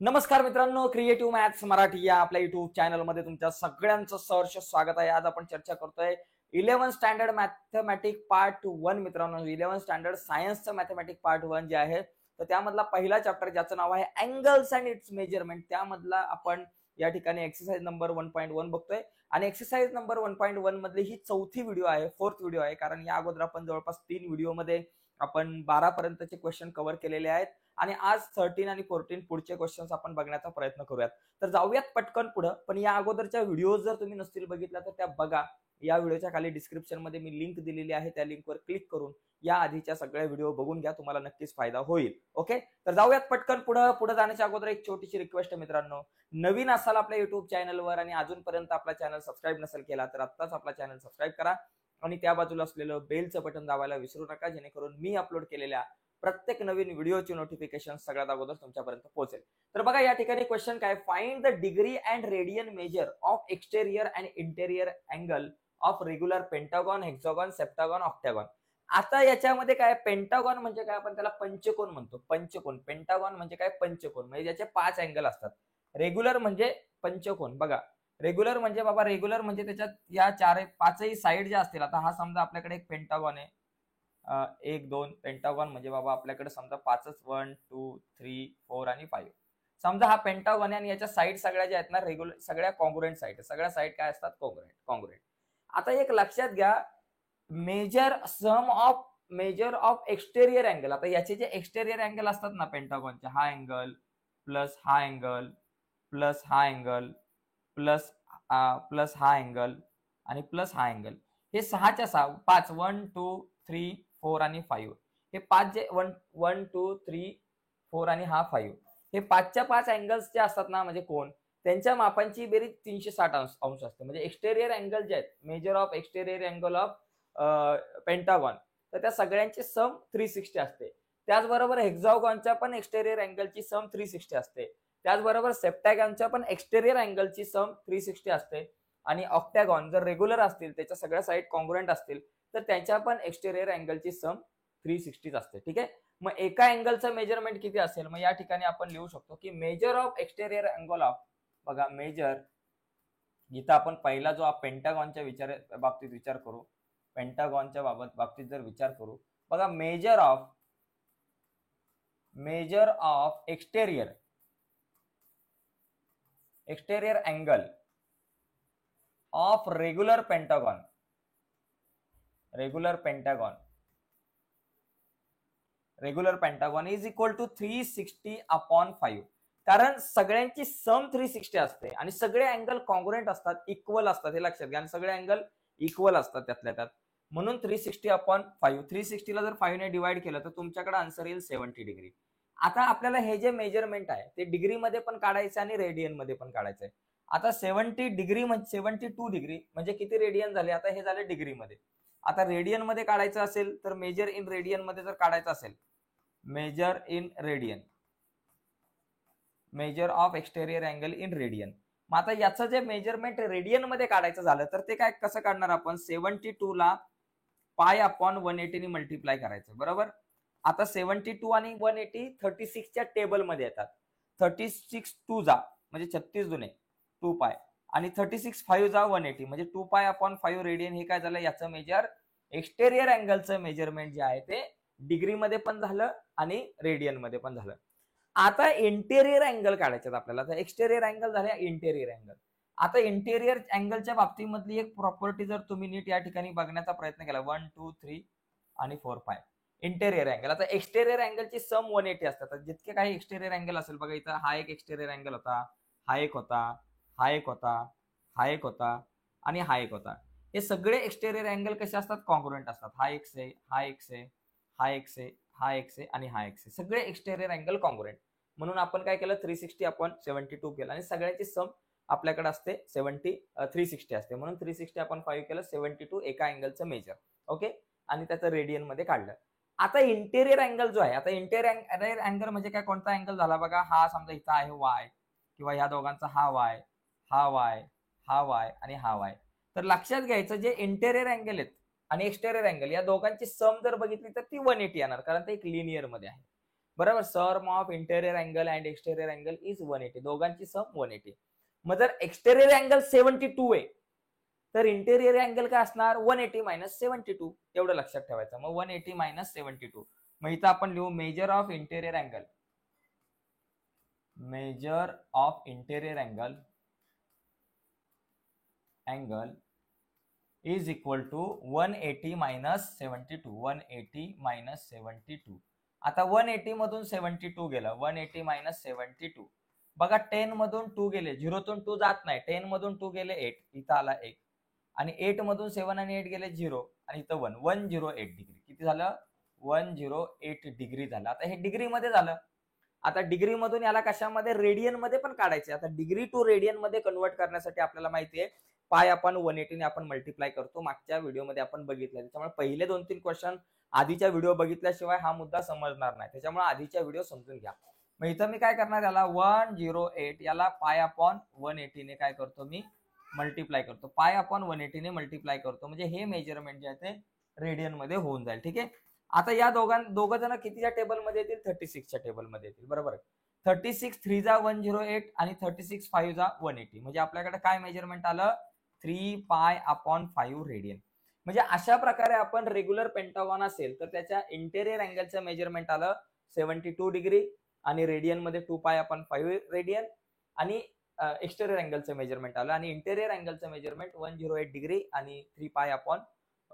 नमस्कार मित्रांनो, creative maths Marathi या आपल्या युट्यूब चॅनलमध्ये तुमच्या सगळ्यांचं सहर्ष स्वागत आहे. आज आपण चर्चा करतोय 11th स्टँडर्ड मॅथमॅटिक पार्ट 1. मित्रांनो, 11th स्टँडर्ड सायन्सचं मॅथमॅटिक पार्ट 1 जे आहे तर त्यामधला पहिला चॅप्टर ज्याचं नाव आहे अँगल्स अँड इट्स मेजरमेंट, त्यामधला आपण या ठिकाणी एक्सरसाइज नंबर 1.1 बघतोय. आणि एक्सरसाइज नंबर 1.1 मधली ही चौथी व्हिडिओ आहे, फोर्थ व्हिडिओ आहे, कारण या अगोदर आपण जवळपास 3 व्हिडिओमध्ये आपण 12 पर्यंतचे क्वेश्चन कव्हर केलेले आहेत आणि आज 13 आणि 14 पुढचे क्वेश्चन्स आपण बघण्याचा प्रयत्न करूयात. तर जाऊयात पटकन पुढे. पण या अगोदरच्या व्हिडिओ जर तुम्ही नसतील बघितल्या तर त्या बघा. या व्हिडिओच्या खाली डिस्क्रिप्शन मध्ये मी लिंक दिलेली आहे, त्या लिंकवर क्लिक करून या आधीच्या सगळ्या व्हिडिओ बघून घ्या, तुम्हाला नक्कीच फायदा होईल. ओके, तर जाऊयात पटकन पुढे जाण्याच्या अगोदर एक छोटीशी रिक्वेस्ट आहे मित्रांनो, नवीन असाल आपल्या युट्यूब चॅनलवर आणि अजूनपर्यंत आपला चॅनल सबस्क्राईब नसेल केला तर आत्ताच आपला चॅनल सबस्क्राईब करा आणि त्या बाजूला असलेलं बेलचं बटन दाबायला विसरू नका, जेणेकरून मी अपलोड केलेल्या प्रत्येक नवीन व्हिडिओची नोटिफिकेशन सगळ्यात अगोदर तुमच्यापर्यंत पोहोचेल. तर बघा या ठिकाणी क्वेश्चन काय, find the degree and radian measure of exterior and interior angle of regular pentagon, hexagon, septagon, octagon. आता याच्यामध्ये काय, पेंटागॉन म्हणजे काय, आपण त्याला पंचकोन म्हणतो. पंचकोन, पेंटागॉन म्हणजे काय, पंचकोन म्हणजे ज्याचे 5 अँगल असतात. रेग्युलर म्हणजे पंचकोन. बघा रेग्युलर म्हणजे बाबा, रेग्युलर म्हणजे त्याच्यात या 4-5ही साईड ज्या असतील. आता हा समजा आपल्याकडे एक पेंटागॉन आहे, 1-2 पेंटागॉन म्हणजे बाबा आपल्याकडे समजा 5च, 1 2 3 4 आणि 5. समजा हा पेंटागॉन आहे आणि याच्या साईड सगळ्या ज्या आहेत ना रेग्युलर, सगळ्या कॉन्ग्रुएंट साईड, सगळ्या साईड काय असतात, कॉन्ग्रुएंट. आता एक लक्षात घ्या, मेजर ऑफ एक्सटेरियर अँगल. आता याचे जे एक्सटेरियर अँगल असतात ना पेंटागॉनचे, हा अँगल प्लस हा अँगल प्लस हा अँगल प्लस हा अँगल आणि प्लस हा अँगल, हे 6च्या 6, 5, 1 2 3 4 आणि 5, हे 5 जे 1 2 3 4 आणि हा 5, हे 5च्या 5 अँगल्स जे असतात ना म्हणजे कोण, त्यांच्या मापांची बेरीज 360 अंश असते. म्हणजे एक्सटेरियर अँगल जे आहेत, major of exterior angle of pentagon, तर त्या सगळ्यांची सम 360 असते. त्याचबरोबर हेक्सागॉनच्या पण एक्सटेरियर अँगलची सम 360 असते. त्याचबरोबर सेप्टॅगॉनच्या पण एक्सटेरियर अँगलची सम 360 असते. आणि ऑक्टॅगॉन जर रेग्युलर असतील, त्याच्या सगळ्या साईड कॉन्ग्रुएंट असतील, तर त्याच्या पण एक्सटेरियर अँगलची सम 360 असते. ठीक आहे, मग एका अँगलचं मेजरमेंट किती असेल, मग या ठिकाणी आपण लिहू शकतो की major of exterior angle of, बघा मेजर, इथं आपण पहिला जो पेंटागॉनच्या बाबतीत विचार करू, पेंटागॉनच्या बाबतीत जर विचार करू, बघा measure of exterior angle of regular pentagon is equal to 360/5. कारण सगळ्यांची सम 360 असते आणि सगळे अँगल कॉन्ग्रुएंट असतात, इक्वल असतात, हे लक्षात घ्या. आणि सगळे अँगल इक्वल असतात त्यातल्या त्यात, म्हणून 360/5. 360 ला जर 5 ने डिवाइड केलं तर तुमच्याकडे आन्सर येईल 70 डिग्री. आता आपल्याला हे जे मेजरमेंट आहे ते डिग्री मध्ये पण काढायचं आणि रेडियन मध्ये पण काढायचंय. आता 70 डिग्री म्हणजे 72 डिग्री म्हणजे किती रेडियन झाले, आता हे झाले डिग्री मध्ये. आता रेडियन मध्ये काढायचं असेल तर मेजर इन रेडियन मध्ये जर काढायचं असेल, major of exterior angle in radian. मग आता याचं जे मेजरमेंट रेडियन मध्ये काढायचं झालं तर ते काय, कसं काढणार आपण, 72 ला π/180 ने मल्टिप्लाय करायचं, बरोबर. आता 72 आणि 180 36च्या टेबल मध्ये येतात. 36 2 जा म्हणजे 36 दुने 2π आणि 36 5 जा 180 म्हणजे 2π/5 रेडियन. हे काय झालं, याचं मेजर एक्सटेरियर अँगलचं मेजरमेंट जे आहे ते डिग्री मध्ये पण झालं आणि रेडियन मध्ये पण झालं. आता इंटेरियर अँगल काढायचे आपल्याला. तर एक्सटेरियर अँगल झाले इंटेरियर अँगल. आता इंटेरियर अँगलच्या बाबतीमधली एक प्रॉपर्टी जर तुम्ही नीट या ठिकाणी बघण्याचा प्रयत्न केला, 1 2 3 आणि 4 5 इंटेरियर अँगल. आता एक्सटेरियर अँगलची सम 180 असतात. जितके काही एक्सटेरियर अँगल असेल, बघा इथं हा एक एक्सटेरियर अँगल होता, हा एक होता, हा एक होता, हा एक होता आणि हा एक होता. हे सगळे एक्सटेरियर अँगल कसे असतात, कॉन्ग्रुएंट असतात. हा एक से, हा एक से, हा एक से, हा एक से आणि हा एक से, सगळे एक्सटेरियर अँगल कॉन्ग्रुएंट. म्हणून आपण काय केलं, 360/72 केलं आणि सगळ्याची सम आपल्याकडे असते 360 असते, म्हणून 360/5 केलं, 72 एका अँगलचं मेजर. ओके, आणि त्याचं रेडियन मध्ये काढलं. आता इंटेरियर अँगल जो आहे, आता इंटेरियर अँगल म्हणजे काय, कोणता अँगल झाला, बघा हा समजा इथं आहे वाय, किंवा ह्या दोघांचा हा वाय, हा वाय, हा वाय आणि हा वाय. तर लक्षात घ्यायचं, जे इंटेरियर अँगल आहेत आणि एक्सटेरियर अँगल या दोघांची सम जर बघितली तर ती 180 येणार, कारण ते एक लिनियर मध्ये आहे. बरोबर. Sum of interior angle and exterior angle is 180. दोघांची सम 180. मग जर एक्सटेरियर अँगल 72 आहे तर इंटेरियर अँगल काय असणार 180 मायनस 72. एवढं लक्षात ठेवायचं. मग 180 मायनस 72. मग इथं आपण लिहू measure of interior angle. Measure of interior angle is equal to 180 minus 72. 180 minus 72. आता 180 मधून 72 गेलं. 180 minus 72. बघा 10 मधून 2 गेले. 0 तून 2 जात नाही. 10 मधून 2 गेले 8. इथं आला 1. आणि 8 मधून 7 आणि 8 गेले 0. आणि इथं 1. 108 डिग्री. किती झालं? 108 डिग्री झालं. आता हे डिग्री मध्ये झालं. आता डिग्री मधून याला कशामध्ये रेडियन मध्ये पण काढायचे. आता डिग्री टू रेडियन मध्ये कन्वर्ट करण्यासाठी आपल्याला माहिती आहे पाय आपण 180 ने आपण मल्टिप्लाय करतो. मागच्या व्हिडिओमध्ये आपण बघितलं. त्याच्यामुळे पहिले 2-3 क्वेश्चन आधीच्या व्हिडिओ बघितल्याशिवाय हा मुद्दा समजणार नाही. त्याच्यामुळे आधीच्या व्हिडिओ समजून घ्या. मग इथं मी काय करणार याला 108 याला पाय अपॉन 180 ने काय करतो मी मल्टिप्लाय करतो. पाय अपॉन 180 ने मल्टिप्लाय करतो. म्हणजे हे मेजरमेंट जे आहे ते रेडियन मध्ये होऊन जाईल. ठीक आहे. आता या दोघं जण कितीच्या टेबलमध्ये येतील? 36च्या टेबलमध्ये येतील. बरोबर आहे. 36 3 जा 108 आणि 36 5 जा 180. म्हणजे आपल्याकडे काय मेजरमेंट आलं? 3 पाय अपॉन 5 रेडियन. म्हणजे अशा प्रकारे आपण रेग्युलर पेंटागॉन असेल तर त्याच्या इंटेरियर अँगलचं मेजरमेंट आलं 72 डिग्री आणि रेडियन मध्ये 2 पाय अपॉन 5 रेडियन आणि एक्सटेरियर अँगलचं मेजरमेंट आलं आणि इंटेरियर अँगलचं मेजरमेंट 108 डिग्री आणि 3 पाय अपॉन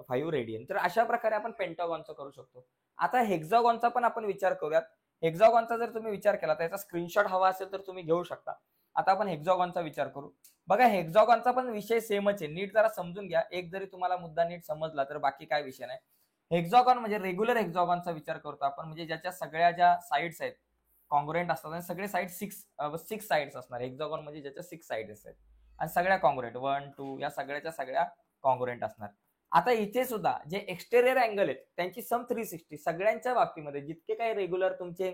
5 रेडियन. तर अशा प्रकारे आपण पेंटागॉनचं करू शकतो. आता हेक्सागॉनचा पण आपण विचार करूयात. हेक्सागॉनचा जर तुम्ही विचार केला तर याचा स्क्रीनशॉट हवा असेल तर तुम्ही घेऊ शकता. आता आपण हेक्सागॉनचा विचार करू. बघा हेक्सागॉनचा पण विषय सेमच आहे. नीट जरा समजून घ्या. एक जरी तुम्हाला मुद्दा नीट समजला तर बाकी काय विषय नाही. हेक्सागॉन म्हणजे रेग्युलर हेक्सागॉनचा विचार करतो आपण. म्हणजे ज्याच्या सगळ्या ज्या साइड्स आहेत कॉन्ग्रुएंट असतात आणि सगळे साइड 6 साइड्स असणार. हेक्सागॉन म्हणजे ज्याच्या 6 साइड्स आहेत आणि सगळ्या कॉन्ग्रुएंट 1 2 या सगळ्याच्या सगळ्या कॉन्ग्रुएंट असणार. आता इथे सुद्धा जे एक्सटेरियर अँगल आहेत त्यांची सम 360. सगळ्यांच्या बाबतीमध्ये जितके काही रेग्युलर तुमचे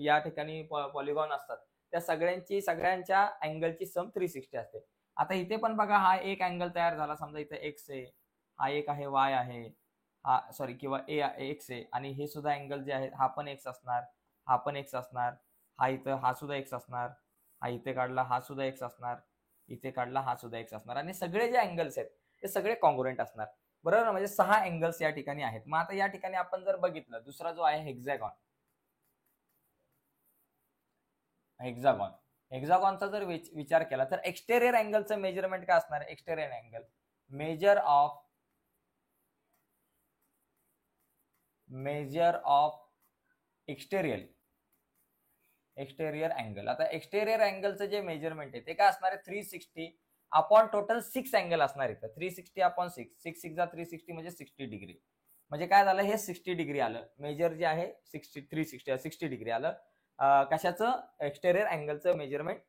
या ठिकाणी पॉलिगॉन असतात त्या सगळ्यांच्या अँगलची सम 360 असते. आता इथे पण बघा हा एक अँगल तयार झाला. समजा इथे एक्स आहे, हा एक आहे वाय आहे, हा सॉरी किंवा एक्स आहे आणि हे सुद्धा अँगल जे आहे हा पण एक्स असणार, हा पण एक्स असणार, हा इथं हा सुद्धा एक्स असणार, हा इथे काढला हा सुद्धा एक्स असणार, इथे काढला हा सुद्धा एक्स असणार आणि सगळे जे अँगल्स आहेत ते सगळे कॉन्ग्रुएंट असणार. बरोबर ना. म्हणजे 6 अँगल्स या ठिकाणी आहेत. मग आता या ठिकाणी आपण जर बघितलं दुसरा जो आहे हेक्सागॉन. हेक्सागॉनचा जर विचार केला तर एक्सटेरियर अँगलचं मेजरमेंट काय असणार? Exterior angle major of exterior angle. आता एक्सटेरियर अँगलचं जे मेजरमेंट आहे ते काय असणार आहे? 360 अपॉन टोटल 6 अँगल असणार इथं. 360 अपॉन 6 6 जा 360 म्हणजे 60 डिग्री. म्हणजे काय झालं? हे 60 डिग्री आलं. मेजर जे आहे 60 डिग्री आलं. कशाचं? एक्सटेरियर अँगलचं मेजरमेंट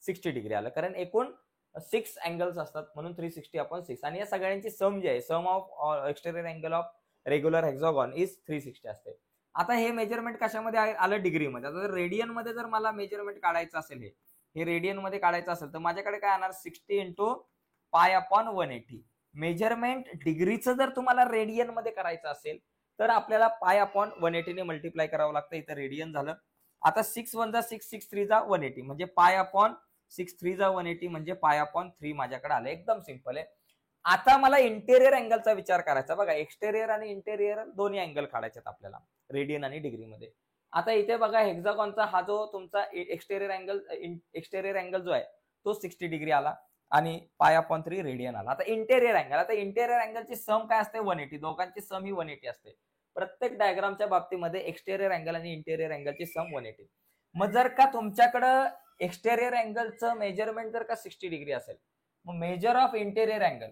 60 डिग्री आलं. कारण एकूण 6 अँगल्स असतात म्हणून 360 अपॉन 6 आणि या सगळ्यांची सम जी आहे sum of exterior angle of regular hexagon is 360 असते. आता हे मेजरमेंट कशामध्ये आलं? डिग्रीमध्ये. आता जर रेडियन मध्ये जर मला मेजरमेंट काढायचं असेल हे रेडियन मध्ये काढायचं असेल तर माझ्याकडे काय येणार? 60 इंटू पाय अपॉन 180. मेजरमेंट डिग्रीचं जर तुम्हाला रेडियन मध्ये करायचं असेल तर आपल्याला पाय अपॉन 180 ने मल्टिप्लाय करावं लागतं. इथं रेडियन झालं. आता 6 1 जा 6 6 3 जा 180 म्हणजे पाय अपॉन 6 3 जा 180 म्हणजे पाय अपॉन 3 माझ्याकडे आलं. एकदम सिंपल आहे. आता मला इंटेरियर अँगलचा विचार करायचा. बघा एक्सटेरियर आणि इंटेरियर दोन्ही अँगल काढायचे आपल्याला रेडियन आणि डिग्रीमध्ये. आता इथे बघा हेक्सागॉनचा हा जो तुमचा एक्सटेरियर अँगल जो आहे तो 60 डिग्री आला आणि पाय अपॉन 3 रेडियन आला. आता इंटेरियर अँगलची सम काय असते? 180. दोघांची सम ही 180 असते. प्रत्येक डायग्रामच्या बाबतीमध्ये एक्सटेरियर अँगल आणि इंटेरियर अँगलची सम 180. मग जर का तुमच्याकडं एक्सटेरियर अँगलचं मेजरमेंट जर का 60 डिग्री असेल मग measure of interior angle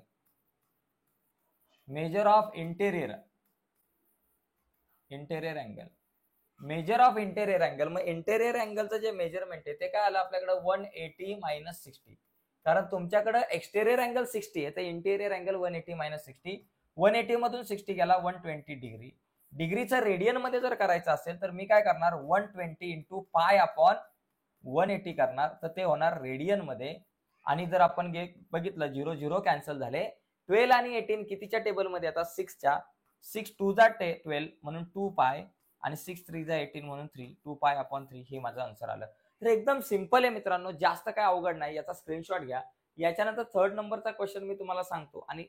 measure of interior angle मग इंटेरियर अँगलचं जे मेजरमेंट आहे ते काय आलं आपल्याकडे? 180 मायनस 60. कारण तुमच्याकडे एक्सटेरियर अँगल 60 आहे तर इंटेरियर अँगल 180 मायनस 60. 180 मधून 60 गेला 120 डिग्री. डिग्रीचं रेडियन मध्ये जर करायचं असेल तर मी काय करणार? 120 इंटू पाय अपॉन 180 करणार तर ते होणार रेडियन मध्ये. आणि जर आपण बघितलं 0 0 कॅन्सल झाले. 12 आणि 18 कितीच्या टेबलमध्ये आता? 6च्या. 6 2 जा 12 म्हणून 2 पाय आणि 6×3 म्हणून 3 2π/3 हे माझं आन्सर आलं. तर एकदम सिंपल आहे मित्रांनो, जास्त काय अवघड नाही. याचा स्क्रीनशॉट घ्या. याच्यानंतर 3rd नंबरचा क्वेश्चन मी तुम्हाला सांगतो आणि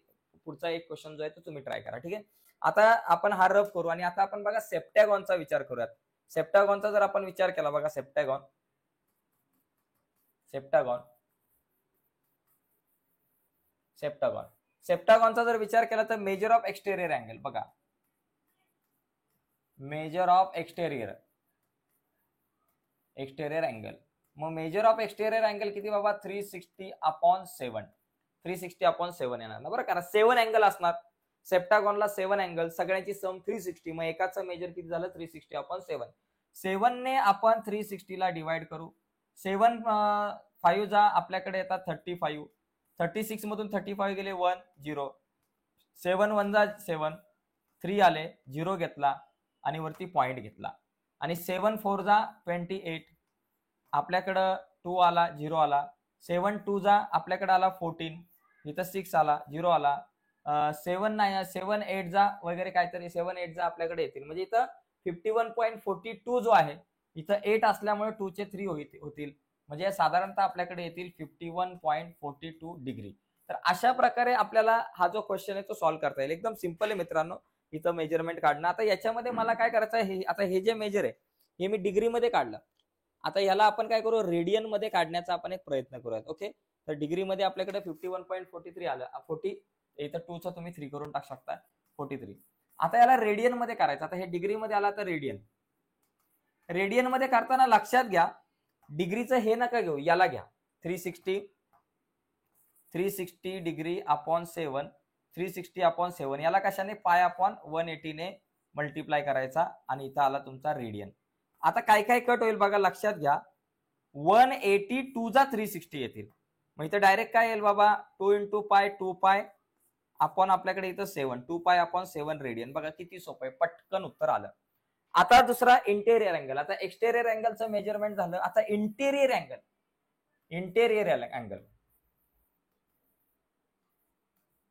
पुढचा एक क्वेश्चन जो आहे तो तुम्ही ट्राय करा. ठीक आहे. आता आपण हा रफ करू आणि आता आपण बघा सेप्टॅगॉनचा विचार करूयात. सेप्टॅगॉनचा जर आपण विचार केला बघा, सेप्टॅगॉन सेप्टॅगॉनचा जर विचार केला तर मेजर ऑफ एक्सटेरियर अँगल बघा, मेजर ऑफ एक्सटेरियर अँगल. मग मेजर ऑफ एक्सटेरियर अँगल किती बाबा, 360/7 360/7 येणार ना बरं, कारण 7 अँगल असणार सेप्टॅगॉनला, 7 अँगल सगळ्यांची सम 360. मग एकाचं मेजर किती झालं, 360/7. 7 ने आपण 360 ला डिवाइड करू. 7 5 जा आपल्याकडे येतात 35. 36 मधून 35 गेले 1 0. 7 1 जा 7, 3 आले, 0 घेतला आणि वरती पॉइंट घेतला. आणि 7 4 जा 28, आपल्याकडं 2 आला, 0 आला. 7 2 जा आपल्याकडे आला 14, इथं 6 आला, 0 आला. 7 8 जा वगैरे काहीतरी 7 8 जा आपल्याकडे येतील. म्हणजे इथं 51.42 जो आहे, इथं 8 असल्यामुळे 2 चे 3 होतील. म्हणजे साधारणतः आपल्याकडे येतील 51.42 डिग्री. तर अशा प्रकारे आपल्याला हा जो क्वेश्चन आहे तो सॉल्व्ह करता येईल. एकदम सिंपल आहे मित्रांनो, इथं मेजरमेंट काढणं. आता याच्यामध्ये मला काय करायचं आहे, आता हे जे मेजर आहे हे मी डिग्रीमध्ये काढलं. आता याला आपण काय करू, रेडियन मध्ये काढण्याचा आपण एक प्रयत्न करूयात. ओके, तर डिग्रीमध्ये आपल्याकडे 51.43 आलं. 40 इथं 2 चा तुम्ही 3 करून टाकू शकता, 43. आता याला रेडियन मध्ये करायचं. आता हे डिग्रीमध्ये आला तर रेडियन मध्ये करताना लक्षात घ्या, डिग्रीचं हे नका घेऊ, याला घ्या. 360 डिग्री अपॉन 7, 360/7 याला कशाने, π/180 ने मल्टिप्लाय करायचा आणि इथं आला तुमचा रेडियन. आता काय काय कट होईल बघा, लक्षात घ्या. 182 जा 360 येतील. मग इथं डायरेक्ट काय येईल बाबा, 2 × π 2π आपण आपल्याकडे इथं 7 2π/7 रेडियन. बघा किती सोपं आहे, पटकन उत्तर आलं. आता दुसरा इंटेरियर अँगल. आता एक्सटेरियर अँगलचं मेजरमेंट झालं. आता इंटेरियर अँगल.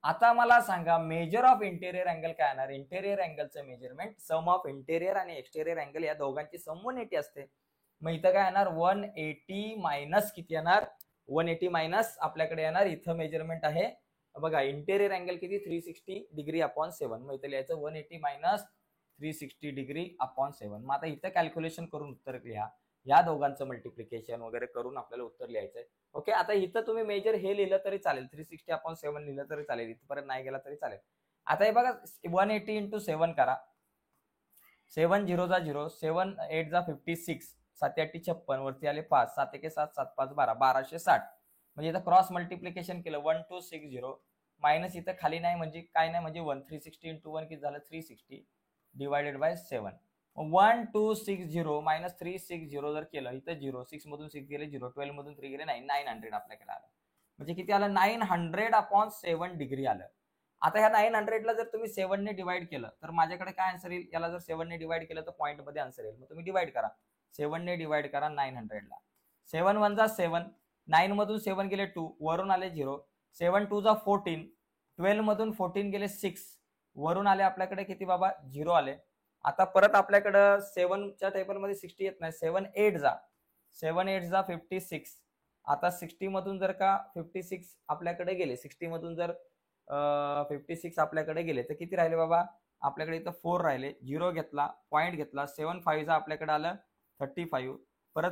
आता मला सांगा मेजर ऑफ इंटेरियर अँगल काय येणार. इंटेरियर अँगलचं मेजरमेंट सम ऑफ इंटेरियर आणि एक्सटेरियर अँगल या दोघांची सम 180 असते. मग इथं काय येणार, 180 मायनस किती येणार, 180 मायनस आपल्याकडे येणार, इथं मेजरमेंट आहे बघा इंटेरियर अँगल किती, 360 डिग्री अपॉन 7. मग इथं लिहायचं 180 मायनस 360 डिग्री अपॉन 7. मग आता इथं कॅल्क्युलेशन करून उत्तर लिहा. या दोघांचं मल्टिप्लिकेशन वगैरे करून आपल्याला उत्तर लिहायचंय. ओके, आता इथं तुम्ही मेजर हे लिहिलं तरी चालेल, 360/7 लिहिलं तरी चालेल, इथपर्यंत नाही गेला तरी चालेल. आता हे बघा 180 × 7 करा. 7 0 जा 0, 7 8 जा 56, 7 8 56, वरती आले 5, 7 1 7, 7 5 12, 1260. म्हणजे इथं क्रॉस मल्टिप्लिकेशन केलं 1260 मायनस इथं खाली नाही म्हणजे काय नाही, म्हणजे 1 360 × 1 किती झालं, 360 डिवायडेड बाय 7. 1260 मायनस 360 जर केलं, इथं 0, 6 मधून 6 गेले 0, 12 मधून 3 गेले 9, 900 आपल्याकडे आलं. म्हणजे किती आलं, 900/7 डिग्री आलं. आता ह्या 900 ला जर तुम्ही 7 ने डिवाइड केलं तर माझ्याकडे काय आन्सर येईल, याला जर 7 ने डिवाइड केलं तर पॉईंट मध्ये आन्सर येईल. मग तुम्ही डिवाइड करा, 7 ने डिवाइड करा 900 ला. 7 1 जा 7, 9 मधून 7 गेले 2, वरून आले 0, 7 2 जा 14, 12 मधून 14 गेले 6, वरून आले आपल्याकडे किती बाबा, 0 आले. आता परत आपल्याकडं 7 च्या टेबल मध्ये 60 येत नाही, 7 8 जा 56. आता 60 मधून जर का 56 आपल्याकडे गेले, 60 मधून जर 56 आपल्याकडे गेले तर किती राहिले बाबा, आपल्याकडे इथं 4 राहिले, 0 घेतला, पॉइंट घेतला, 7 5 जा आपल्याकडे आलं 35, परत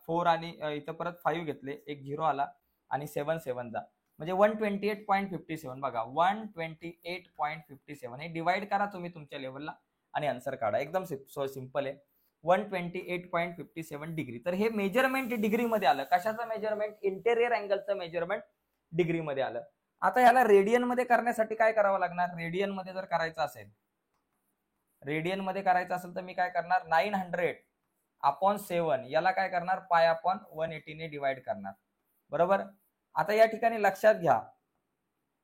4 आणि इथं परत 5 घेतले, एक 0 आला आणि 7 7 जा म्हणजे 128.57. बघा 128.57. हे डिवाइड करा तुम्ही तुमच्या लेवलला आणि आन्सर काढा. एकदम सिंपल आहे, 128.57 डिग्री. तर हे मेजरमेंट डिग्रीमध्ये आलं. कशाचं मेजरमेंट, इंटेरियर अँगलचं मेजरमेंट डिग्रीमध्ये आलं. आता ह्याला रेडियन मध्ये करण्यासाठी काय करावं लागणार, रेडियन मध्ये जर करायचं असेल तर मी काय करणार, 900/7 याला काय करणार, π/180 ने डिवाइड करणार, बरोबर. आता या ठिकाणी लक्षात घ्या,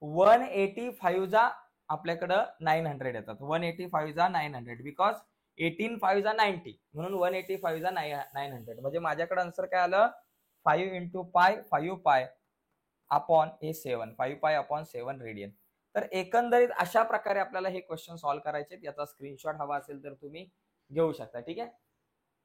185 जा आपल्याकडं 900 येतात, 185 जा 900 बिकॉज 18 5 जा 90 म्हणून 185 जा 900. म्हणजे माझ्याकडे आन्सर काय आलं, 5 × π 5π अपॉन हे 7, 5π/7 रेडियन. तर एकंदरीत अशा प्रकारे आपल्याला हे क्वेश्चन सॉल्व्ह करायचे. याचा स्क्रीनशॉट हवा असेल तर तुम्ही घेऊ शकता. ठीक आहे.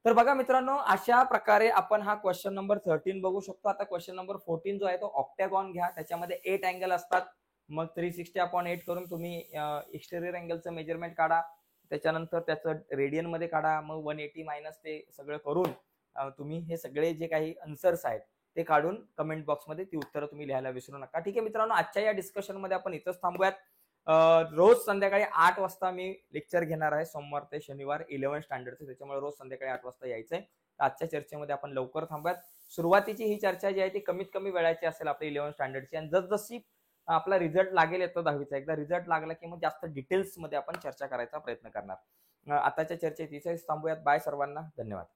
तर बघा मित्रांनो, अशा प्रकारे आपण हा क्वेश्चन नंबर 13 बघू शकतो. आता क्वेश्चन नंबर 14 जो आहे तो ऑक्टॅगॉन घ्या. त्याच्यामध्ये 8 अँगल असतात. मग 360/8 करून तुम्ही एक्सटेरियर अँगलचं मेजरमेंट काढा. त्याच्यानंतर त्याचं रेडियनमध्ये काढा. मग 180 मायनस ते सगळं करून तुम्ही हे सगळे जे काही आन्सर्स आहेत ते काढून कमेंट बॉक्समध्ये ती उत्तरं तुम्ही लिहायला विसरू नका. ठीक आहे मित्रांनो, आजच्या या डिस्कशनमध्ये आपण इथंच थांबूयात. रोज संध्याकाळी 8 वाजता मी लेक्चर घेणार आहे, सोमवार ते शनिवार 11 स्टँडर्डचं. त्याच्यामुळे रोज संध्याकाळी 8 वाजता यायचंय. आजच्या चर्चेमध्ये आपण लवकर थांबूयात. सुरुवातीची ही चर्चा जी आहे ती कमीत कमी वेळाची असेल आपली 11 स्टँडर्डची, आणि जसजशी आपला रिझल्ट लागेल येतो 10वीचा, एकदा रिझल्ट लागला की मग जास्त डिटेल्समध्ये आपण चर्चा करायचा प्रयत्न करणार. आताच्या चर्चेत इथेच थांबूयात. बाय सर्वांना, धन्यवाद.